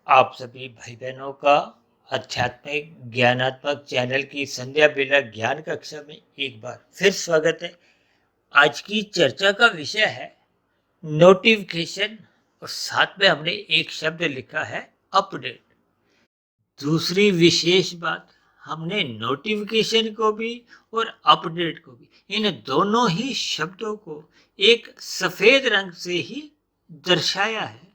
आप सभी भाई बहनों का आध्यात्मिक ज्ञानात्मक चैनल की संध्या बेला ज्ञान कक्षा में एक बार फिर स्वागत है। आज की चर्चा का विषय है नोटिफिकेशन और साथ में हमने एक शब्द लिखा है अपडेट। दूसरी विशेष बात, हमने नोटिफिकेशन को भी और अपडेट को भी, इन दोनों ही शब्दों को एक सफेद रंग से ही दर्शाया है।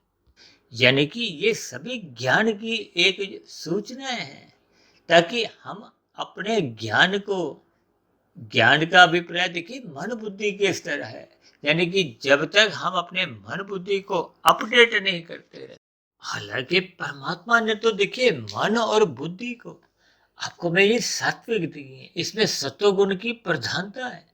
यानी कि ये सभी ज्ञान की एक सूचनाएं हैं, ताकि हम अपने ज्ञान का अभिप्राय देखिए मन बुद्धि के स्तर है। यानी कि जब तक हम अपने मन बुद्धि को अपडेट नहीं करते रहते, हालांकि परमात्मा ने तो देखिए मन और बुद्धि को आपको में ये सात्विक दी है, इसमें सत्वगुण की प्रधानता है।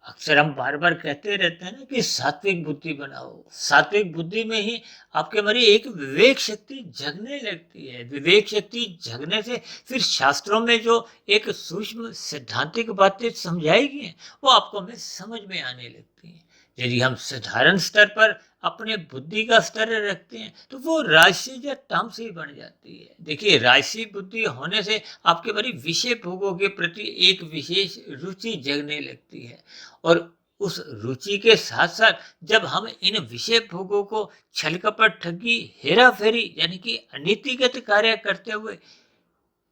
अक्सर हम बार बार कहते रहते हैं ना कि सात्विक बुद्धि बनाओ। सात्विक बुद्धि में ही आपके हमारी एक विवेक शक्ति जगने लगती है। विवेक शक्ति जगने से फिर शास्त्रों में जो एक सूक्ष्म सिद्धांतिक बातें समझाई गई हैं, वो आपको में समझ में आने लगती हैं। यदि हम साधारण स्तर पर अपने बुद्धि का स्तर रखते हैं तो वो राजसी या तामसी बन जाती है। देखिए, राजसी बुद्धि होने से आपके बड़ी विषय भोगों के प्रति एक विशेष रुचि जगने लगती है, और उस रुचि के साथ साथ जब हम इन विषय भोगों को छल कपट ठगी हेरा फेरी यानी कि अनीतिगत कार्य करते हुए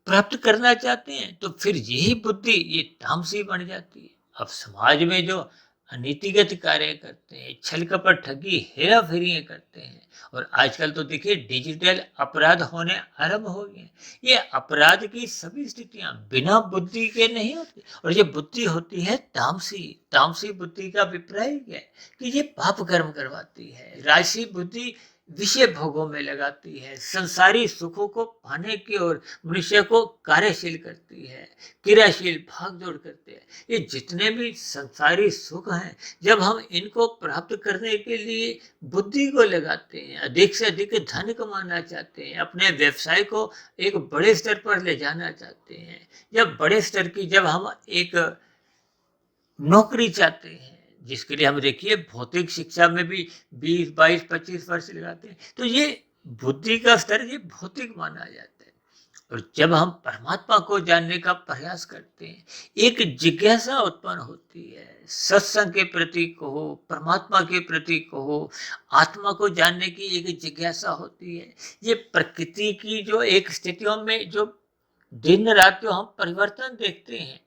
प्राप्त करना चाहते हैं, तो फिर यही बुद्धि ये तामसी बन जाती है। अब समाज में जो अनीतिगत कार्य करते हैं, छल कपट ठगी हेरा फेरी करते हैं, और आजकल तो देखिए डिजिटल अपराध होने आरंभ हो गए हैं। ये अपराध की सभी स्थितियां बिना बुद्धि के नहीं होती, और ये बुद्धि होती है तामसी। तामसी बुद्धि का अभिप्राय क्या है कि ये पाप कर्म करवाती है। राजसी बुद्धि विषय भोगों में लगाती है, संसारी सुखों को पाने की ओर मनुष्य को कार्यशील करती है, क्रियाशील भागदौड़ करते हैं। ये जितने भी संसारी सुख हैं, जब हम इनको प्राप्त करने के लिए बुद्धि को लगाते हैं, अधिक से अधिक धन कमाना चाहते हैं, अपने व्यवसाय को एक बड़े स्तर पर ले जाना चाहते हैं, जब बड़े स्तर की जब हम एक नौकरी चाहते हैं, जिसके लिए हम देखिए भौतिक शिक्षा में भी 20, 22, 25 वर्ष लगाते हैं, तो ये बुद्धि का स्तर ये भौतिक माना जाता है। और जब हम परमात्मा को जानने का प्रयास करते हैं, एक जिज्ञासा उत्पन्न होती है, सत्संग के प्रति कहो, परमात्मा के प्रति कहो, आत्मा को जानने की एक जिज्ञासा होती है। ये प्रकृति की जो एक स्थितियों में जो दिन रात जो हम परिवर्तन देखते हैं,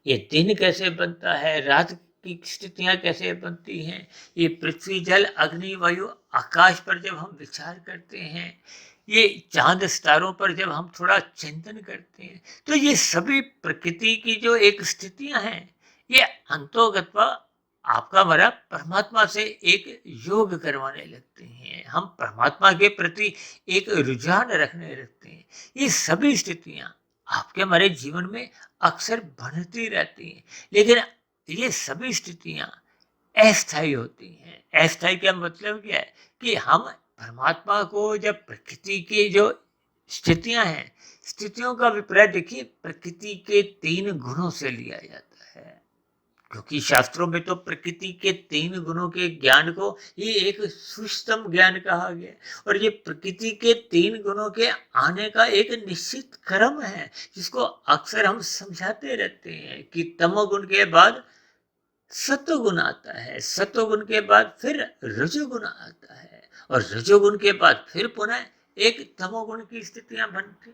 ये दिन कैसे बनता है, रात की स्थितियां कैसे बनती हैं, ये पृथ्वी जल अग्नि वायु आकाश पर जब हम विचार करते हैं, ये चांद सितारों पर जब हम थोड़ा चिंतन करते हैं, तो ये सभी प्रकृति की जो एक स्थितियां हैं, ये अंतोगत्वा आपका हमारा परमात्मा से एक योग करवाने लगते हैं। हम परमात्मा के प्रति एक रुझान रखने लगते हैं। ये सभी स्थितियां आपके हमारे जीवन में अक्सर बनती रहती हैं, लेकिन ये सभी स्थितियां अस्थायी होती हैं। अस्थायी का मतलब क्या है कि हम परमात्मा को जब प्रकृति की जो स्थितियां हैं, स्थितियों का अभिप्राय देखिए प्रकृति के 3 गुणों से लिया जाता है, क्योंकि शास्त्रों में तो प्रकृति के 3 गुणों के ज्ञान को ही एक सूक्ष्म ज्ञान कहा गया, और ये प्रकृति के 3 गुणों के आने का एक निश्चित क्रम है, जिसको अक्सर हम समझाते रहते हैं कि तमोगुण के बाद सत्वगुण आता है, सत्वगुण के बाद फिर रजोगुण आता है, और रजोगुण के बाद फिर पुनः एक तमोगुण की स्थितियां बनती।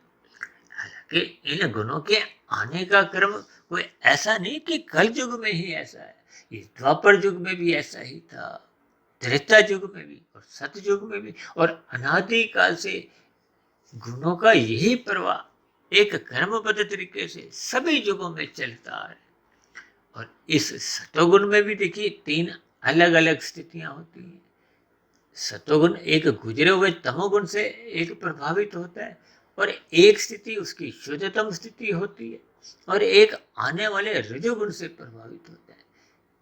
हालांकि इन गुणों के आने का क्रम कोई ऐसा नहीं कि कल युग में ही ऐसा है, इस द्वापर युग में भी ऐसा ही था, त्रेता युग में भी और सतयुग में भी, और अनादि काल से गुणों का यही प्रवाह एक क्रमबद्ध तरीके से सभी युगों में चलता आ रहा है। और इस सतोगुण में भी देखिए 3 अलग अलग स्थितियां होती हैं। सतोगुण एक गुजरे हुए तमोगुण से एक प्रभावित होता है, और एक स्थिति उसकी शुद्धतम स्थिति होती है, और एक आने वाले रजोगुण से प्रभावित होता है।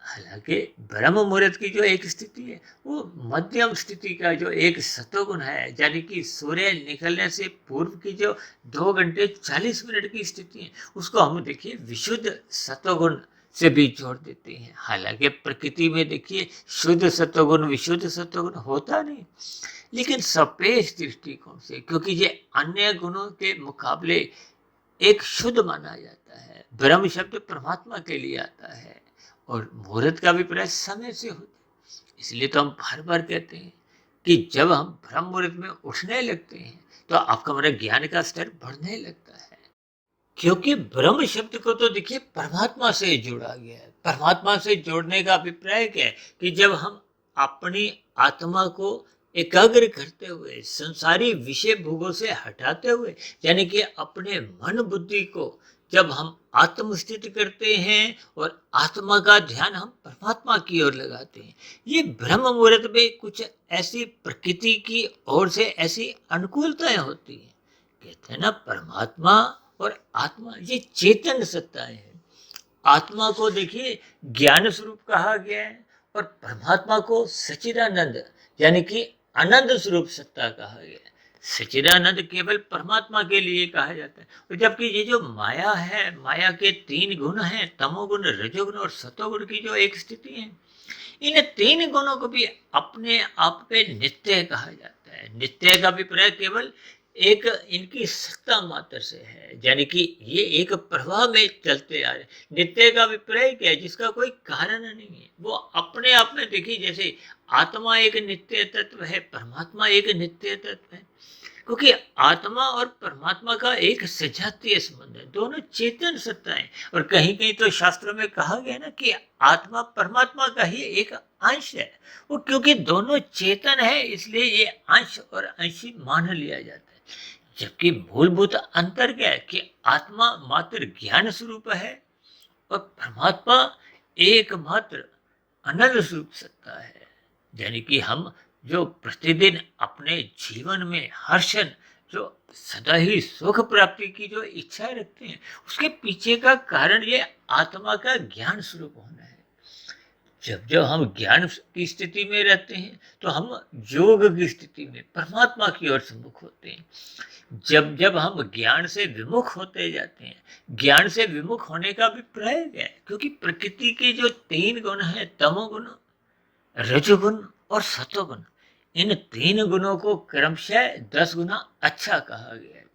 हालांकि ब्रह्म मुहूर्त की जो एक स्थिति है, वो मध्यम स्थिति का जो एक सतोगुण है, यानी कि सूर्य निकलने से पूर्व की जो 2 घंटे 40 मिनट की स्थिति है, उसको हम देखिए विशुद्ध सतोगुण से भी जोड़ देते हैं। हालांकि प्रकृति में देखिए शुद्ध सत्वगुण विशुद्ध सत्वगुण होता नहीं, लेकिन सापेक्ष दृष्टिकोण से, क्योंकि ये अन्य गुणों के मुकाबले एक शुद्ध माना जाता है। ब्रह्म शब्द परमात्मा के लिए आता है और मुहूर्त का अभिप्राय समय से होता है। इसलिए तो हम बार बार कहते हैं कि जब हम ब्रह्म मुहूर्त में उठने लगते हैं तो आपका हमारा ज्ञान का स्तर बढ़ने लगता है, क्योंकि ब्रह्म शब्द को तो देखिए परमात्मा से जोड़ा गया है। परमात्मा से जोड़ने का अभिप्राय क्या है कि जब हम अपनी आत्मा को एकाग्र करते हुए संसारी विषय भोगों से हटाते हुए, यानी कि अपने मन बुद्धि को जब हम आत्मस्थित करते हैं और आत्मा का ध्यान हम परमात्मा की ओर लगाते हैं, ये ब्रह्म मुहूर्त में कुछ ऐसी प्रकृति की ओर से ऐसी अनुकूलताएं होती हैं। कहते हैं ना, परमात्मा और आत्मा ये चेतन सत्ताएं हैं। आत्मा को देखिए ज्ञान स्वरूप कहा गया है और परमात्मा को सच्चिदानंद यानी कि आनंद स्वरूप सत्ता कहा गया है। सच्चिदानंद केवल परमात्मा के लिए कहा जाता है, और जबकि ये जो माया है, माया के 3 गुण हैं, तमोगुण रजोगुण और सतोगुण की जो एक स्थिति है, इन 3 गुणों को भी अपने आप पे नित्य कहा जाता है। नित्य का अभिप्राय केवल एक इनकी सत्ता मात्र से है, यानी कि ये एक प्रवाह में चलते आ रहे। नित्य का अभिप्राय क्या है? जिसका कोई कारण नहीं है, वो अपने आप में देखिए, जैसे आत्मा एक नित्य तत्व है, परमात्मा एक नित्य तत्व है, क्योंकि आत्मा और परमात्मा का एक सजातीय संबंध है, दोनों चेतन सत्ताएं। और कहीं कहीं तो शास्त्रों में कहा गया ना कि आत्मा परमात्मा का ही एक अंश है। वो क्योंकि दोनों चेतन है, इसलिए ये अंश और अंशी मान लिया जाता है। जबकि मूलभूत अंतर क्या है कि आत्मा मात्र ज्ञान स्वरूप है और परमात्मा एकमात्र अनंत स्वरूप सत्ता है। यानी कि हम जो प्रतिदिन अपने जीवन में हर्षण, जो सदा ही सुख प्राप्ति की जो इच्छा रखते हैं, उसके पीछे का कारण ये आत्मा का ज्ञान स्वरूप होना है। जब जब हम ज्ञान की स्थिति में रहते हैं तो हम योग की स्थिति में परमात्मा की ओर सम्मुख होते हैं। जब जब हम ज्ञान से विमुख होते जाते हैं, ज्ञान से विमुख होने का अभिप्राय क्या है? क्योंकि प्रकृति के जो 3 गुण हैं, तमोगुण रजोगुण और सतोगुण, इन 3 गुणों को क्रमशः 10 गुना अच्छा कहा गया है।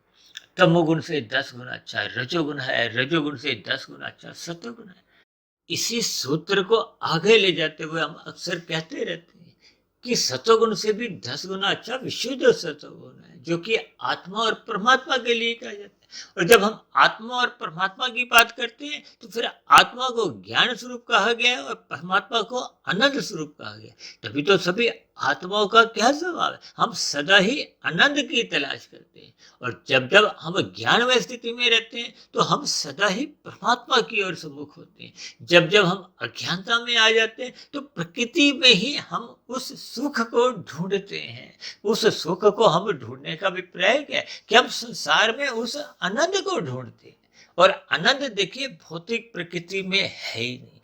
तमोगुण से 10 गुना अच्छा रजोगुण है, रजोगुण से 10 गुना अच्छा सतोगुण है। इसी सूत्र को आगे ले जाते हुए हम अक्सर कहते रहते हैं कि सतोगुण से भी 10 गुना अच्छा विशुद्ध सतोगुण है, जो कि आत्मा और परमात्मा के लिए कहा जाता है। और जब हम आत्मा और परमात्मा की बात करते हैं तो फिर आत्मा को ज्ञान स्वरूप कहा गया है और परमात्मा को आनंद स्वरूप कहा गया। तभी तो सभी आत्माओं का क्या स्वभाव है? हम सदा ही आनंद की तलाश करते हैं, और जब जब हम ज्ञान में स्थिति में रहते हैं तो हम सदा ही परमात्मा की ओर सम्मुख होते हैं। जब जब हम अज्ञानता में आ जाते हैं तो प्रकृति में ही हम उस सुख को ढूंढते हैं। उस सुख को हम ढूंढने का अभिप्राय क्या है कि हम संसार में उस आनंद को ढूंढते हैं, और आनंद देखिए भौतिक प्रकृति में है ही नहीं।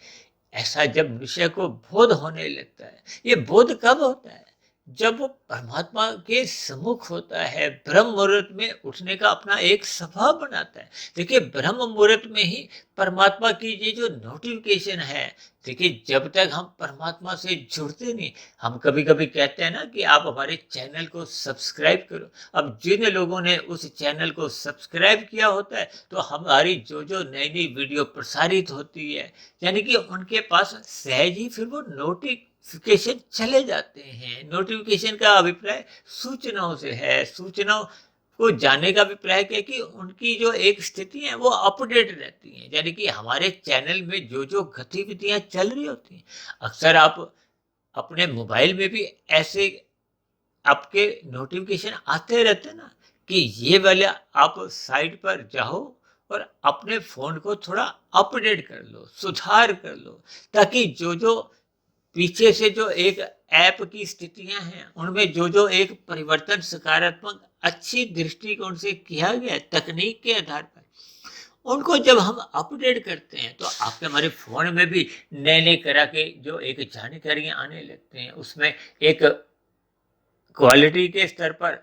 ऐसा जब मनुष्य को बोध होने लगता है, ये बोध कब होता है? जब वो परमात्मा के सम्मुख होता है, ब्रह्म मुहूर्त में उठने का अपना एक स्वभाव बनाता है। देखिए ब्रह्म मुहूर्त में ही परमात्मा की ये जो नोटिफिकेशन है, देखिए जब तक हम परमात्मा से जुड़ते नहीं, हम कभी कभी कहते हैं ना कि आप हमारे चैनल को सब्सक्राइब करो। अब जिन लोगों ने उस चैनल को सब्सक्राइब किया होता है तो हमारी जो जो नई नई वीडियो प्रसारित होती है, यानी कि उनके पास सहज ही फिर वो नोटिफिकेशन चले जाते हैं। नोटिफिकेशन का अभिप्राय सूचनाओं से है। सूचनाओं को जानने का अभिप्राय क्या है कि उनकी जो एक स्थिति है वो अपडेट रहती है, यानी कि हमारे चैनल में जो जो गतिविधियां चल रही होती हैं, अक्सर आप अपने मोबाइल में भी ऐसे आपके नोटिफिकेशन आते रहते हैं ना कि ये वाला आप साइट पर जाओ और अपने फोन को थोड़ा अपडेट कर लो, सुधार कर लो, ताकि जो जो पीछे से जो एक ऐप की स्थितियां हैं उनमें जो जो एक परिवर्तन सकारात्मक अच्छी दृष्टिकोण से किया गया है तकनीक के आधार पर, उनको जब हम अपडेट करते हैं तो आपके हमारे फोन में भी नए नए तरह के जो एक जानकारियां आने लगते हैं। उसमें एक क्वालिटी के स्तर पर,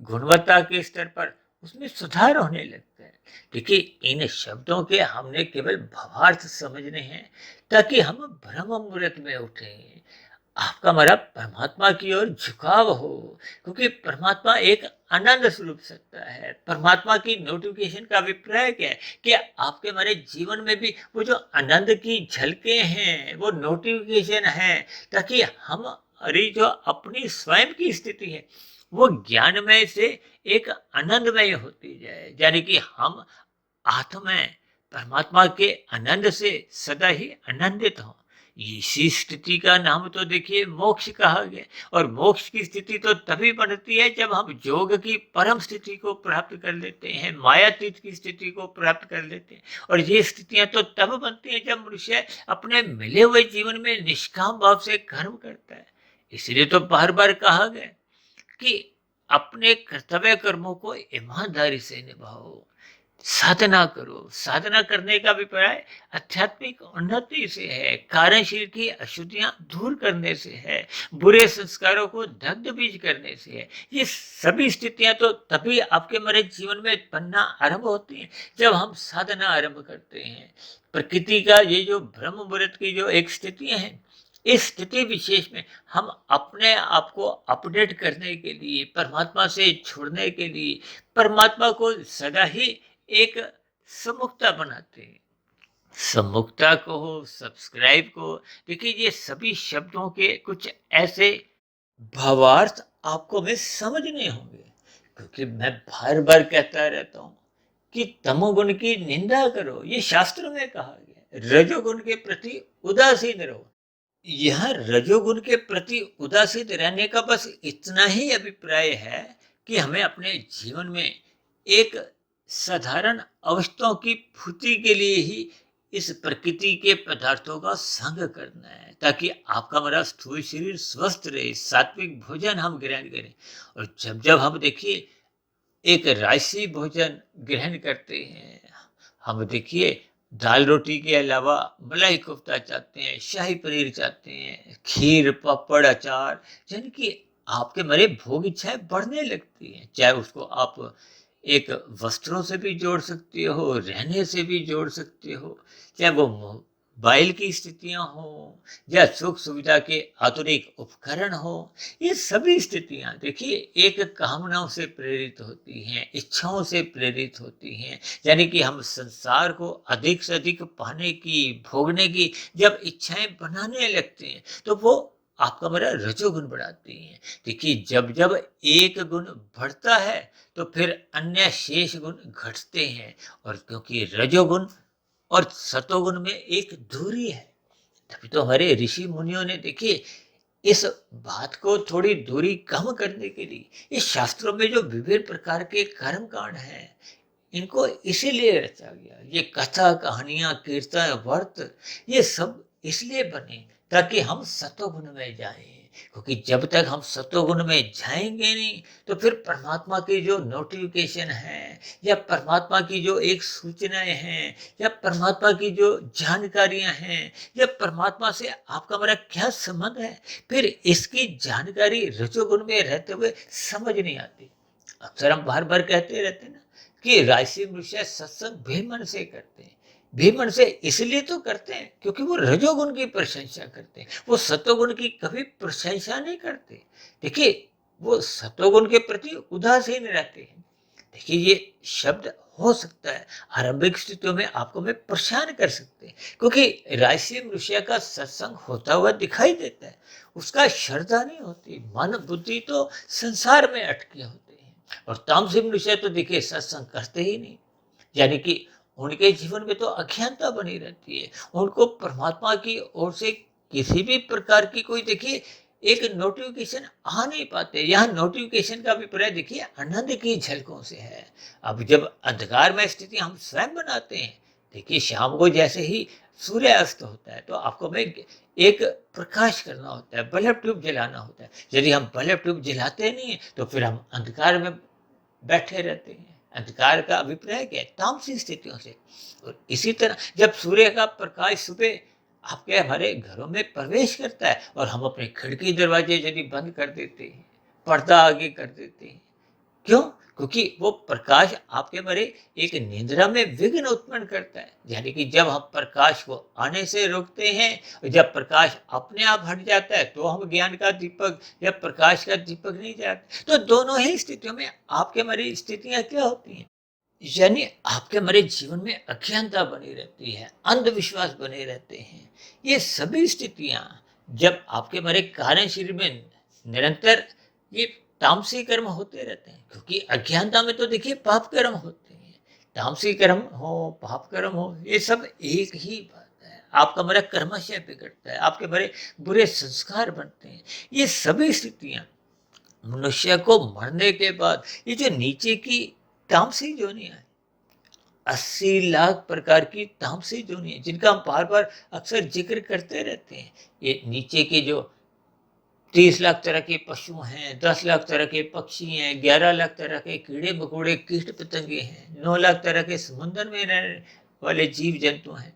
गुणवत्ता के स्तर पर उसमें सुधार होने लगता है। देखिए, इन शब्दों के हमने केवल भावार्थ समझने हैं ताकि हम ब्रह्म मुहूर्त में उठें। आपका हमारा परमात्मा की ओर झुकाव हो, क्योंकि परमात्मा एक अनंत स्वरूप सत्ता है। परमात्मा की नोटिफिकेशन का अभिप्राय क्या है कि आपके हमारे जीवन में भी वो जो आनंद की झलकें हैं, वो नोटिफिकेशन है, ताकि हमारी जो अपनी स्वयं की स्थिति है वो ज्ञानमय से एक आनंदमय होती जाए, यानी कि हम आत्मा परमात्मा के आनंद से सदा ही आनंदित हो। इसी स्थिति का नाम तो देखिए मोक्ष कहा गया। और मोक्ष की स्थिति तो तभी बनती है जब हम योग की परम स्थिति को प्राप्त कर लेते हैं, मायातीत की स्थिति को प्राप्त कर लेते हैं। और ये स्थितियां तो तब बनती हैं जब मनुष्य अपने मिले हुए जीवन में निष्काम भाव से कर्म करता है। इसलिए तो बार बार कहा गया कि अपने कर्तव्य कर्मों को ईमानदारी से निभाओ, साधना करो। साधना करने का अभिप्राय आध्यात्मिक उन्नति से है, कार्यशील की अशुद्धियां दूर करने से है, बुरे संस्कारों को दग्ध बीज करने से है। ये सभी स्थितियां तो तभी आपके मेरे जीवन में बनना आरंभ होती हैं जब हम साधना आरंभ करते हैं। प्रकृति का ये जो ब्रह्म मुहूर्त की जो एक स्थितियां हैं, इस स्थिति विशेष में हम अपने आप को अपडेट करने के लिए, परमात्मा से जुड़ने के लिए, परमात्मा को सदा ही एक सम्मुखता बनाते हैं। सम्मुखता को हो, सब्सक्राइब को, देखिए ये सभी शब्दों के कुछ ऐसे भावार्थ आपको हमें समझने होंगे। क्योंकि मैं बार बार कहता रहता हूं कि तमोगुण की निंदा करो, ये शास्त्रों में कहा गया। रजोगुण के प्रति उदासीन रहो। यह रजोगुण के प्रति उदासीन रहने का बस इतना ही अभिप्राय है कि हमें अपने जीवन में एक साधारण अवस्थाओं की पूर्ति के लिए ही इस प्रकृति के पदार्थों का संग करना है, ताकि आपका हमारा स्थूल शरीर स्वस्थ रहे, सात्विक भोजन हम ग्रहण करें। और जब जब हम देखिए एक राशि भोजन ग्रहण करते हैं, हम देखिए दाल रोटी के अलावा मलाई कोफ्ता चाहते हैं, शाही पनीर चाहते हैं, खीर, पापड़, अचार, यानी कि आपके मरे भोग इच्छाएं बढ़ने लगती हैं। चाहे उसको आप एक वस्त्रों से भी जोड़ सकते हो, रहने से भी जोड़ सकते हो, चाहे वो मोबाइल की स्थितियां हो या सुख सुविधा के आधुनिक उपकरण हो। ये सभी स्थितियां देखिए एक कामनाओं से प्रेरित होती हैं, इच्छाओं से प्रेरित होती हैं। यानी कि हम संसार को अधिक से अधिक पाने की, भोगने की जब इच्छाएं बनाने लगते हैं तो वो आपका मेरा रजोगुण बढ़ाती हैं। देखिए जब जब एक गुण बढ़ता है तो फिर अन्य शेष गुण घटते हैं। और क्योंकि रजोगुण और सतोगुण में एक दूरी है, तभी तो हमारे ऋषि मुनियों ने देखिए इस बात को थोड़ी दूरी कम करने के लिए इस शास्त्रों में जो विभिन्न प्रकार के कर्म कांड हैं, इनको इसीलिए रचा गया। ये कथा, कहानियां, कीर्तन, व्रत, ये सब इसलिए बने ताकि हम सतोगुण में जाएं। क्योंकि जब तक हम सतोगुण में जाएंगे नहीं तो फिर परमात्मा की जो नोटिफिकेशन है या परमात्मा की जो एक सूचनाएं हैं या परमात्मा की जो जानकारियां हैं या परमात्मा से आपका हमारा क्या संबंध है, फिर इसकी जानकारी रजोगुण में रहते हुए समझ नहीं आती। अक्सर हम बार बार कहते रहते हैं ना कि राशि मनुष्य सत्संग बेमन से करते हैं। बेमन से इसलिए तो करते हैं क्योंकि वो रजोगुण की प्रशंसा करते हैं, वो सतोगुण की कभी प्रशंसा नहीं करते। देखिए वो सतोगुण के प्रति उदासीन रहते हैं। देखिए ये शब्द हो सकता है आरंभिक स्थितियों में आपको में परेशान कर सकते हैं, क्योंकि राशि मनुष्य का सत्संग होता हुआ दिखाई देता है, उसका श्रद्धा नहीं होती, मन बुद्धि तो संसार में अटके होते हैं। और तामसी मनुष्य तो देखिए सत्संग करते ही नहीं, यानी कि उनके जीवन में तो अज्ञानता बनी रहती है। उनको परमात्मा की ओर से किसी भी प्रकार की कोई देखिए एक नोटिफिकेशन आ नहीं पाते। यहाँ नोटिफिकेशन का अभिप्राय देखिए आनंद की झलकों से है। अब जब अंधकार में स्थिति हम स्वयं बनाते हैं, देखिए शाम को जैसे ही सूर्य अस्त होता है तो आपको में एक प्रकाश करना होता है, बल्ब ट्यूब जलाना होता है। यदि हम बल्ब ट्यूब जलाते नहीं है तो फिर हम अंधकार में बैठे रहते हैं। अंधकार का अभिप्राय क्या है? तामसी स्थितियों से। और इसी तरह जब सूर्य का प्रकाश सुबह आपके हमारे घरों में प्रवेश करता है और हम अपने खिड़की दरवाजे यदि बंद कर देते हैं, पर्दा आगे कर देते हैं, क्यों? क्योंकि वो प्रकाश आपके मारे एक निद्रा में विघ्न उत्पन्न करता है। यानी कि जब हम प्रकाश को आने से रोकते हैं और जब प्रकाश अपने आप हट जाता है तो हम ज्ञान का दीपक या प्रकाश का दीपक नहीं जाते। तो दोनों ही स्थितियों में आपके मारे स्थितियां क्या होती हैं, यानी आपके हमारे जीवन में अज्ञानता बनी रहती है, अंधविश्वास बने रहते हैं। ये सभी स्थितियां जब आपके हमारे कार्य शरीर में निरंतर ये तामसी कर्म होते रहते हैं, क्योंकि अज्ञानता में तो देखिए पाप कर्म होते हैं। तामसी कर्म हो, पाप कर्म हो, ये सब एक ही बात है। आपका हमारा कर्मशय बिगड़ता है, आपके हमारे बुरे संस्कार बनते हैं। ये सभी स्थितियां मनुष्य को मरने के बाद ये जो नीचे की तामसी योनियां है, 80 लाख प्रकार की तामसी योनियां जिनका हम बार बार अक्सर जिक्र करते रहते हैं। ये नीचे के जो 30 लाख तरह के पशु हैं, 10 लाख तरह के पक्षी हैं, 11 लाख तरह के कीड़े मकोड़े कीट पतंगे हैं, 9 लाख तरह के समुद्र में रहने वाले जीव जंतु हैं,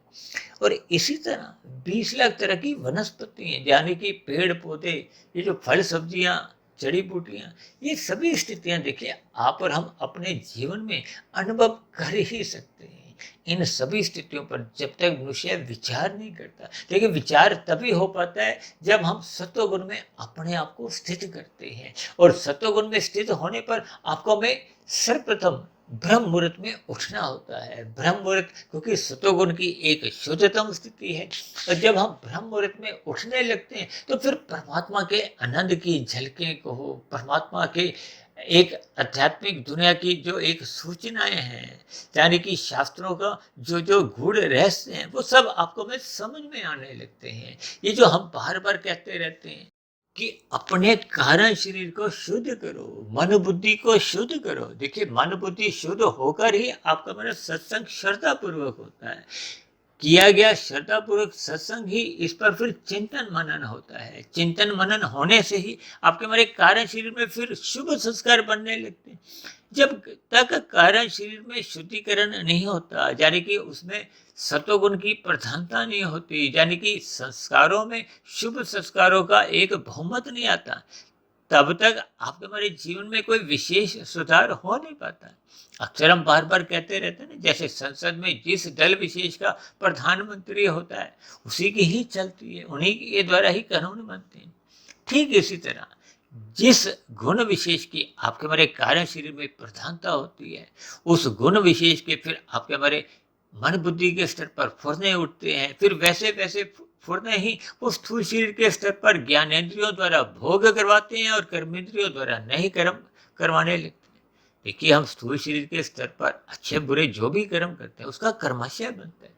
और इसी तरह 20 लाख तरह की वनस्पति हैं, यानी कि पेड़ पौधे, ये जो फल सब्जियां, जड़ी बूटियां, ये सभी स्थितियां देखिए आप और हम अपने जीवन में अनुभव कर ही सकते हैं। इन सभी स्थितियों पर जब तक मनुष्य विचार नहीं करता, लेकिन विचार तभी हो पाता है जब हम सत्वगुण में अपने आप को स्थित करते हैं। और सत्वगुण में स्थित होने पर आपको हमें सर्वप्रथम ब्रह्म मुहूर्त में उठना होता है। ब्रह्म मुहूर्त क्योंकि सत्वगुण की एक शुद्धतम स्थिति है, और जब हम ब्रह्म मुहूर्त में उठने लगते हैं तो फिर परमात्मा के आनंद की झलकें कहो, परमात्मा के एक आध्यात्मिक दुनिया की जो एक सूचनाएं हैं, यानी कि शास्त्रों का जो जो गूढ़ रहस्य हैं, वो सब आपको में समझ में आने लगते हैं। ये जो हम बार बार कहते रहते हैं कि अपने कारण शरीर को शुद्ध करो, मन बुद्धि को शुद्ध करो। देखिए मन बुद्धि शुद्ध होकर ही आपका मेरा सत्संग श्रद्धा पूर्वक होता है। किया गया श्रद्धा पूर्वक सत्संग ही इस पर फिर चिंतन मनन होता है। चिंतन मनन होने से ही आपके हमारे कारण शरीर में फिर शुभ संस्कार बनने लगते हैं। जब तक कारण शरीर में शुद्धिकरण नहीं होता, यानी कि उसमें सत्वगुण की प्रधानता नहीं होती, यानी कि संस्कारों में शुभ संस्कारों का एक बहुमत नहीं आता, तब तक आपके हमारे जीवन में कोई विशेष सुधार हो नहीं पाता। अक्सर हम बार बार कहते रहते हैं ना, जैसे संसद में जिस दल विशेष का प्रधानमंत्री होता है उसी की ही चलती है, उन्हीं के द्वारा ही कानून बनते हैं। ठीक इसी तरह जिस गुण विशेष की आपके हमारे कार्य शरीर में प्रधानता होती है, उस गुण विशेष के फिर आपके हमारे मन बुद्धि के स्तर पर फुरने उठते हैं। फिर वैसे वैसे फुरने ही वो स्थूल शरीर के स्तर पर ज्ञानेंद्रियों द्वारा भोग करवाते हैं और कर्मेंद्रियों द्वारा नहीं कर्म करवाने लगते हैं। देखिए हम स्थूल शरीर के स्तर पर अच्छे बुरे जो भी कर्म करते हैं उसका कर्माशय बनता है,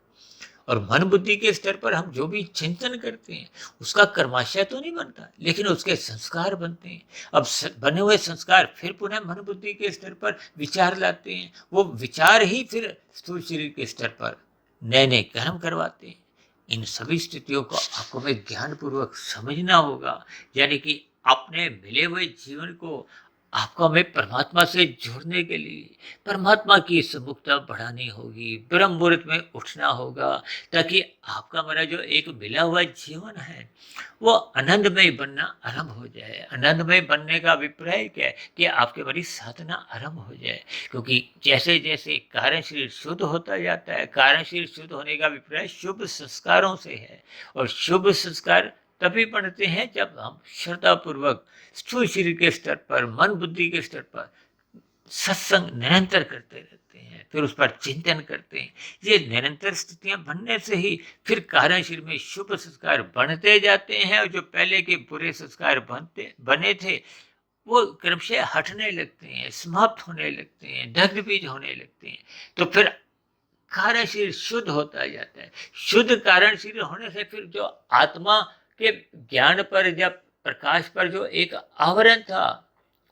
और मन बुद्धि के स्तर पर हम जो भी चिंतन करते हैं उसका कर्माशय तो नहीं बनता, लेकिन उसके संस्कार बनते हैं। अब बने हुए संस्कार फिर पुनः मन बुद्धि के स्तर पर विचार लाते हैं, वो विचार ही फिर स्थूल शरीर के स्तर पर नए नए कर्म करवाते हैं। इन सभी स्थितियों को आपको में ज्ञान पूर्वक समझना होगा, यानी कि अपने मिले हुए जीवन को आपको हमें परमात्मा से जोड़ने के लिए परमात्मा की सम्मुखता बढ़ानी होगी, ब्रह्म मुहूर्त में उठना होगा, ताकि आपका हमारा जो एक मिला हुआ जीवन है वो आनंदमय बनना आरंभ हो जाए। आनंदमय बनने का अभिप्राय क्या है कि आपके हमारी साधना आरंभ हो जाए, क्योंकि जैसे जैसे कारण शरीर शुद्ध होता जाता है, कारण शरीर शुद्ध होने का अभिप्राय शुभ संस्कारों से है, और शुभ संस्कार तभी बनते हैं जब हम श्रद्धा पूर्वक स्थूल शरीर के स्तर पर, मन बुद्धि के स्तर पर सत्संग निरंतर करते रहते हैं, फिर उस पर चिंतन करते हैं। ये निरंतर स्थितियां बनने से ही फिर कारण शरीर में शुभ संस्कार बनते जाते हैं, और जो पहले के बुरे संस्कार बने थे वो क्रमशः हटने लगते हैं, समाप्त होने लगते हैं, दग्ध बीज होने लगते हैं। तो फिर कारण शरीर शुद्ध होता जाता है। शुद्ध कारण शरीर होने से फिर जो आत्मा के ज्ञान पर, जब प्रकाश पर जो एक आवरण था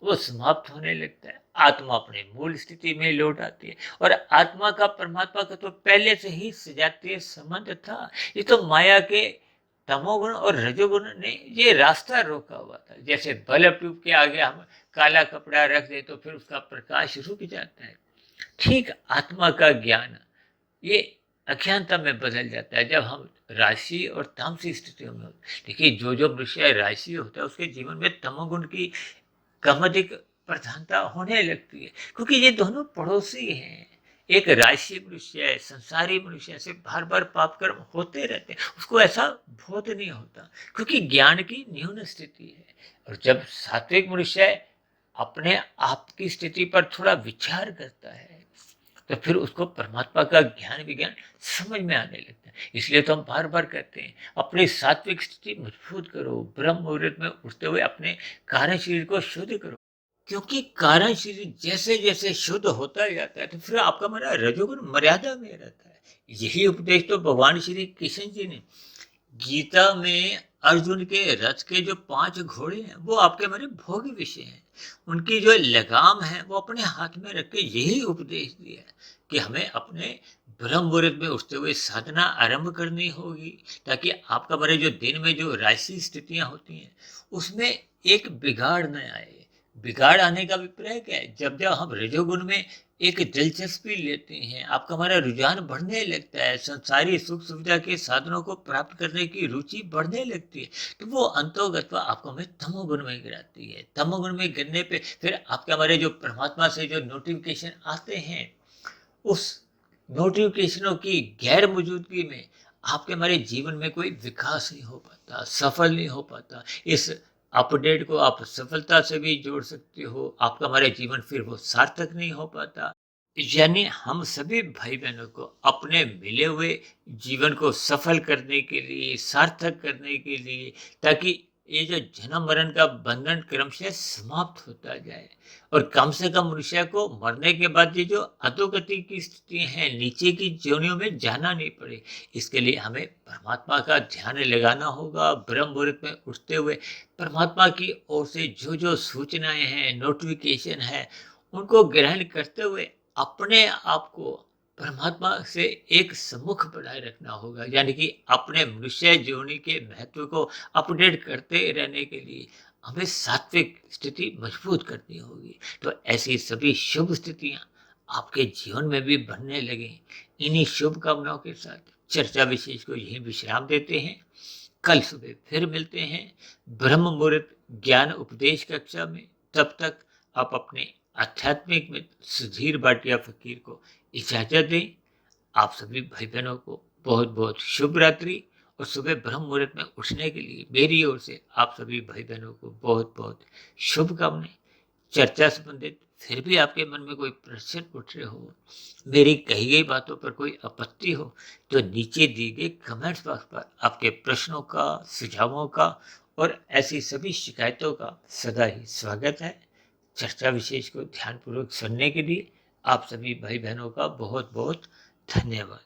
वो समाप्त होने लगता है। आत्मा अपने मूल स्थिति में लौट आती है, और आत्मा का परमात्मा का तो पहले से ही सजातीय संबंध था। ये तो माया के तमोगुण और रजोगुण ने ये रास्ता रोका हुआ था। जैसे बल्ब ट्यूब के आगे हम काला कपड़ा रख दे तो फिर उसका प्रकाश रुक जाता है, ठीक आत्मा का ज्ञान ये अज्ञानता में बदल जाता है जब हम राशि और तामसी स्थितियों में होते। देखिए जो जो मनुष्य राशि होता है उसके जीवन में तमोगुण की कम अधिक प्रधानता होने लगती है, क्योंकि ये दोनों पड़ोसी हैं। एक राशि मनुष्य है, संसारी मनुष्य से बार बार पाप कर्म होते रहते हैं, उसको ऐसा बोध नहीं होता, क्योंकि ज्ञान की न्यून स्थिति है। और जब सात्विक मनुष्य अपने आप की स्थिति पर थोड़ा विचार करता है, तो फिर उसको परमात्मा का ज्ञान विज्ञान समझ में आने लगता है। इसलिए तो हम बार बार कहते हैं, अपनी सात्विक स्थिति मजबूत करो, ब्रह्म मुहूर्त में उठते हुए अपने कारण शरीर को शुद्ध करो, क्योंकि कारण शरीर जैसे जैसे शुद्ध होता जाता है, तो फिर आपका हमारा रजोगुण मर्यादा में रहता है। यही उपदेश तो भगवान श्री कृष्ण जी ने गीता में अर्जुन के रथ के जो 5 घोड़े हैं, वो आपके हमारे भोग विषय हैं। उनकी जो लगाम है, वो अपने हाथ में रख के यही उपदेश दिया है कि हमें अपने ब्रह्म मुहूर्त में उठते हुए साधना आरंभ करनी होगी, ताकि आपका हमारे जो दिन में जो राशि स्थितियां होती हैं, उसमें एक बिगाड़ न आए। बिगाड़ आने का अभिप्राय क्या है? जब जब हम रजोगुण में एक दिलचस्पी लेते हैं, आपका हमारा रुझान बढ़ने लगता है, संसारी सुख सुविधा के साधनों को प्राप्त करने की रुचि बढ़ने लगती है, तो वो अंतोगत्वा आपको हमें तमोगुण में गिराती है। तमोगुण में गिरने पे फिर आपके हमारे जो परमात्मा से जो नोटिफिकेशन आते हैं, उस नोटिफिकेशनों की गैर मौजूदगी में आपके हमारे जीवन में कोई विकास नहीं हो पाता, सफल नहीं हो पाता। इस अपडेट को आप सफलता से भी जोड़ सकते हो, आपका हमारे जीवन फिर वो सार्थक नहीं हो पाता। यानी हम सभी भाई बहनों को अपने मिले हुए जीवन को सफल करने के लिए, सार्थक करने के लिए, ताकि ये जो जन्म मरण का बंधन क्रमशः समाप्त होता जाए, और कम से कम मनुष्य को मरने के बाद ये जो अधोगति की स्थिति है, नीचे की जोनियों में जाना नहीं पड़े, इसके लिए हमें परमात्मा का ध्यान लगाना होगा। ब्रह्म मुहूर्त में उठते हुए परमात्मा की ओर से जो जो सूचनाएं हैं, नोटिफिकेशन है, उनको ग्रहण करते हुए अपने आप को परमात्मा से एक सम्मुख बनाए रखना होगा। यानी कि अपने मनुष्य जीवनी के महत्व को अपडेट करते रहने के लिए हमें सात्विक स्थिति मजबूत करनी होगी। तो ऐसी सभी शुभ स्थितियां आपके जीवन में भी बनने लगे। इन्हीं शुभकामनाओं के साथ चर्चा विशेष को यही विश्राम देते हैं। कल सुबह फिर मिलते हैं ब्रह्म मुहूर्त ज्ञान उपदेश कक्षा में। तब तक आप अपने आध्यात्मिक मित्र सुधीर भाटिया फकीर को इजाजत दें। आप सभी भाई बहनों को बहुत बहुत शुभ रात्रि, और सुबह ब्रह्म मुहूर्त में उठने के लिए मेरी ओर से आप सभी भाई बहनों को बहुत बहुत शुभकामनाएं। चर्चा संबंधित फिर भी आपके मन में कोई प्रश्न उठ रहे हो, मेरी कही गई बातों पर कोई आपत्ति हो, तो नीचे दिए गए कमेंट्स बॉक्स पर आपके प्रश्नों का, सुझावों का और ऐसी सभी शिकायतों का सदा ही स्वागत है। चर्चा विशेष को ध्यानपूर्वक सुनने के लिए आप सभी भाई बहनों का बहुत बहुत धन्यवाद।